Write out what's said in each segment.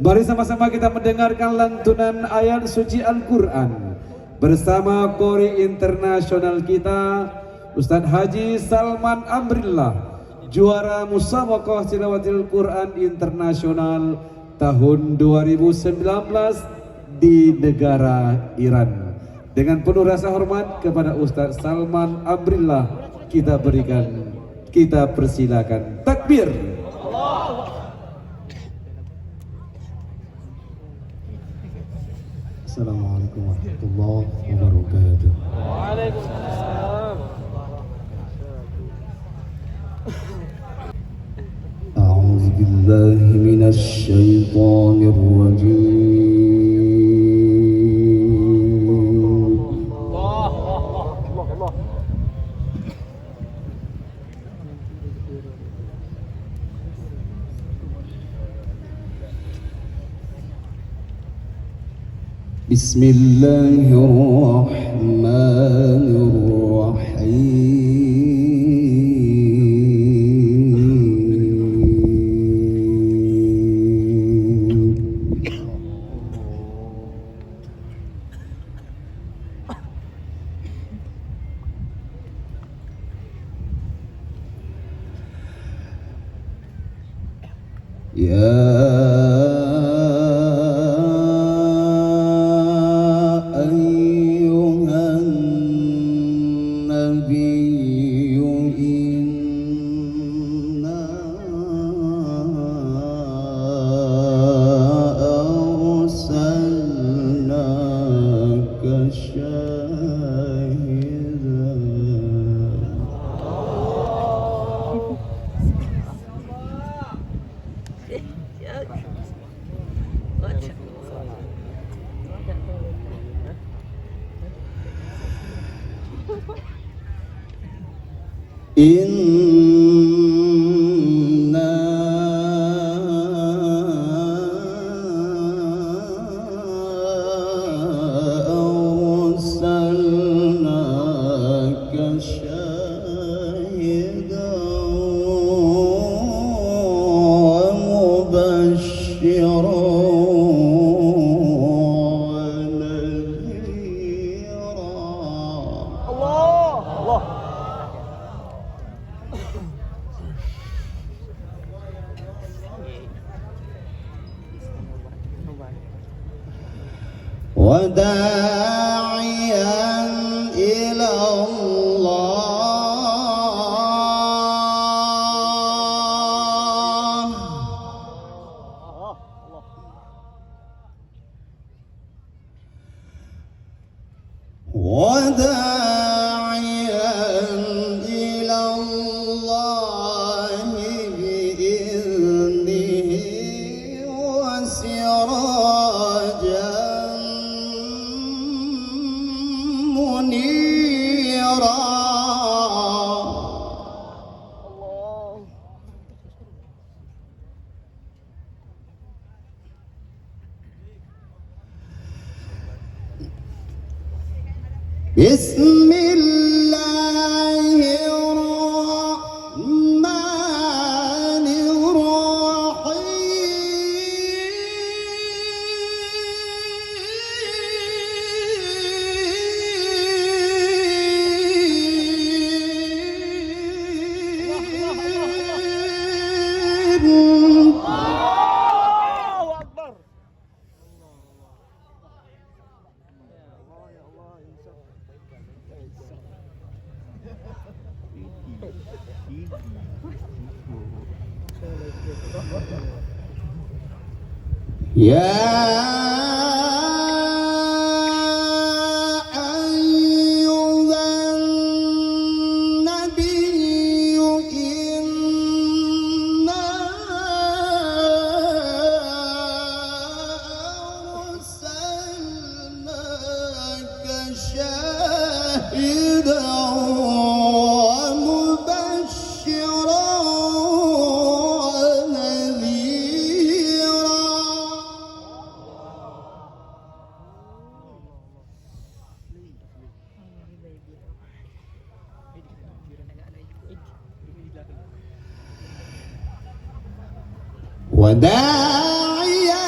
Mari sama-sama kita mendengarkan lantunan ayat suci Al-Quran bersama Qori internasional kita Ustadz Haji Salman Amrillah, juara Musabaqah Tilawatil Quran Internasional tahun 2019 di negara Iran. Dengan penuh rasa hormat kepada Ustadz Salman Amrillah kita persilakan. Takbir. Assalamualaikum warahmatullahi wabarakatuh. Waalaikumsalam. A'udzu billahi minasy syaithanir rajim. Bismillahirrahmanirrahim. Inna arsalnaka syahidan wa mubasysyiran wa nadhira. Allah. وداعيا إلى الله وداعيا إلى الله بإذنه وسراجا منيرا. بسم الله الرحمن الرحيم. Allahu Akbar. يا أيها النبي إنا أرسلناك شاهدا ومبشرا ونذيرا. وداعيا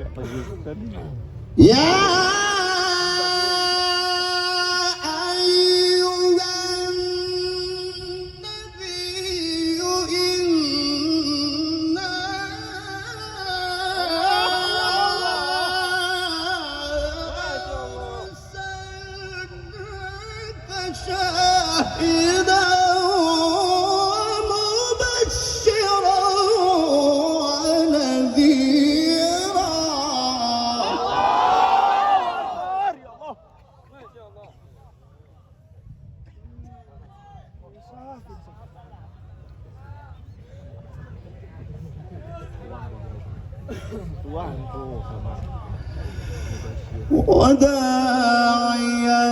يا أيها النبي إنا أرسلناك شاهدا ومبشرا ونذيرا. وداعيا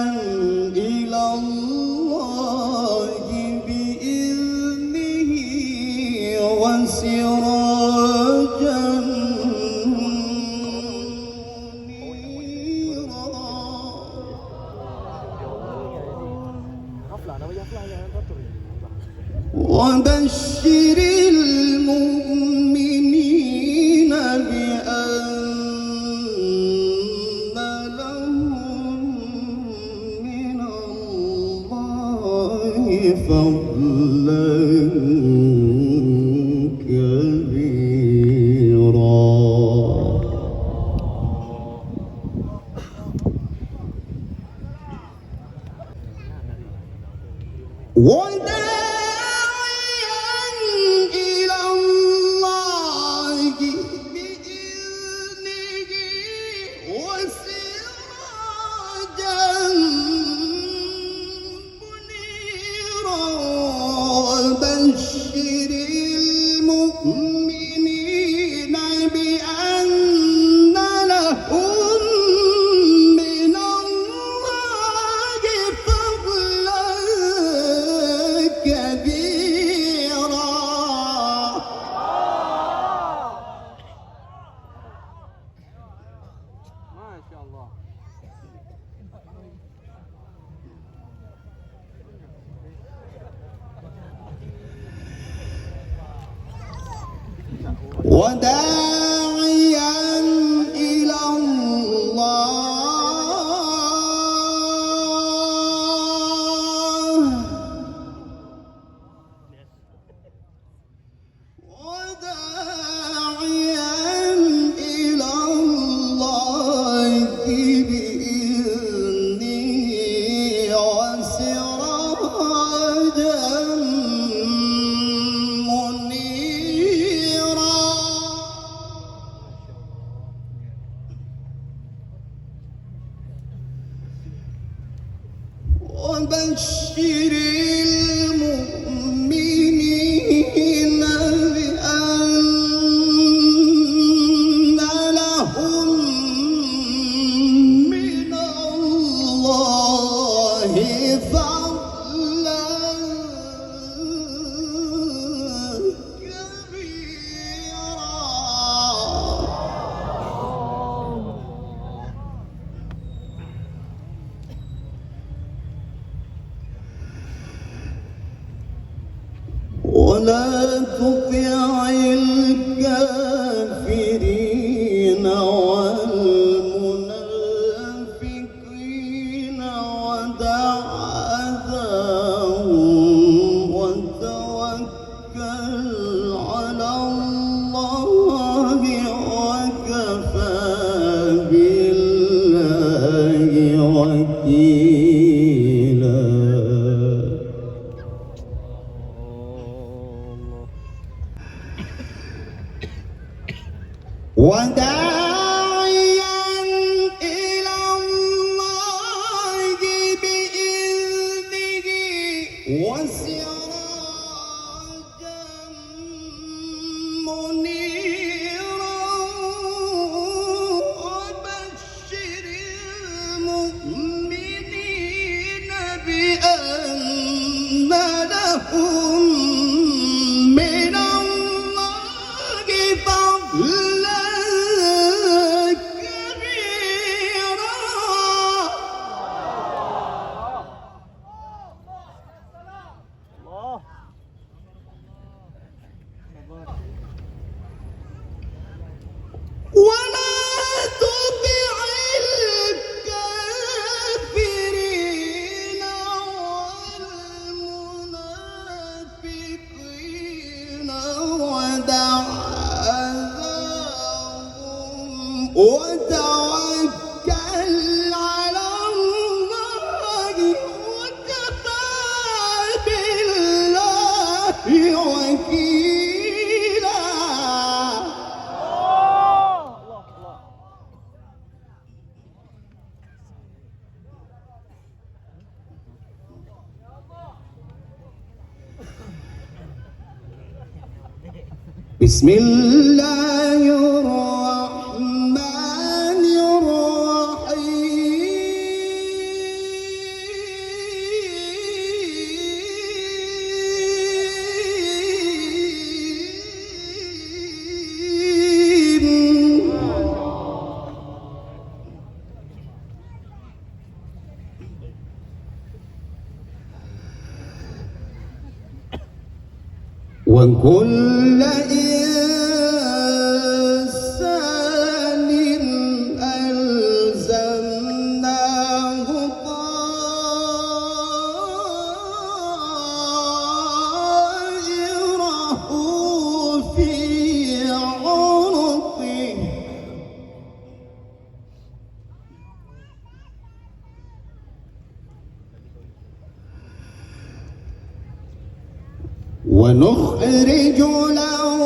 إلى الله بإذنه وسراجا منيرا. وبشر المؤمنين بأن لهم من الله فضلا كبيرا. وداعيا إلى الله بإذنه وسراجا منيرا. وبشر المؤمنين بأن لهم من الله فضلا كبيرا. ما شاء الله. وداعيا إلى الله وداعيا إلى الله بإذنه وسراجا منيرا. وبشر المؤمنين بأن لهم من الله فضلا ولا تطع الكافرين والمنافقين ودع أذاهم وتوكل على الله وكفى بالله وكيلا. وداعيا إلى الله بإذنه وسراجا منيرا. وبشر المؤمنين بأن لهم من الله فضلا كبيرا. ولا وتوكل على الله وكفى بالله وكيلا. بسم الله الرحمن الرحيم. وكل إنسان ألزمناه طائره في عنقه ونخرج له